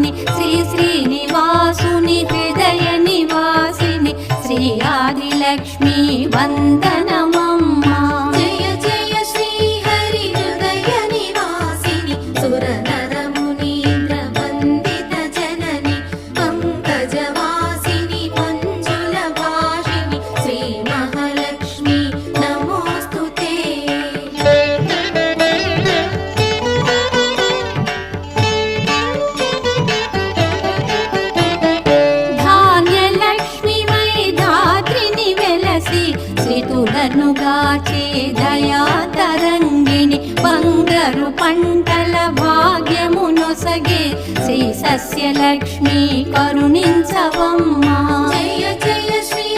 హాసిని శ్రీ శ్రీనివాసుని హృదయ నివాసిని శ్రీ ఆదిలక్ష్మి వందనమమ్మా. జయ జయ శ్రీ హరి హృదయ నివాసిని సురనర మునీంద్ర వందిత జనని పంకజవాసిని మంజుల భాషిని శ్రీ మహాలక్ష్మి నమోస్తుతే. ధాన్యలక్ష్మివై ధాత్రిని వెలసి శ్రీతులను గాచే దయా తరంగిణి బంగారు పంటల భాగ్యమునొసగే శ్రీ సస్యలక్ష్మి కరుణించవమ్మా. జయ జయ శ్రీ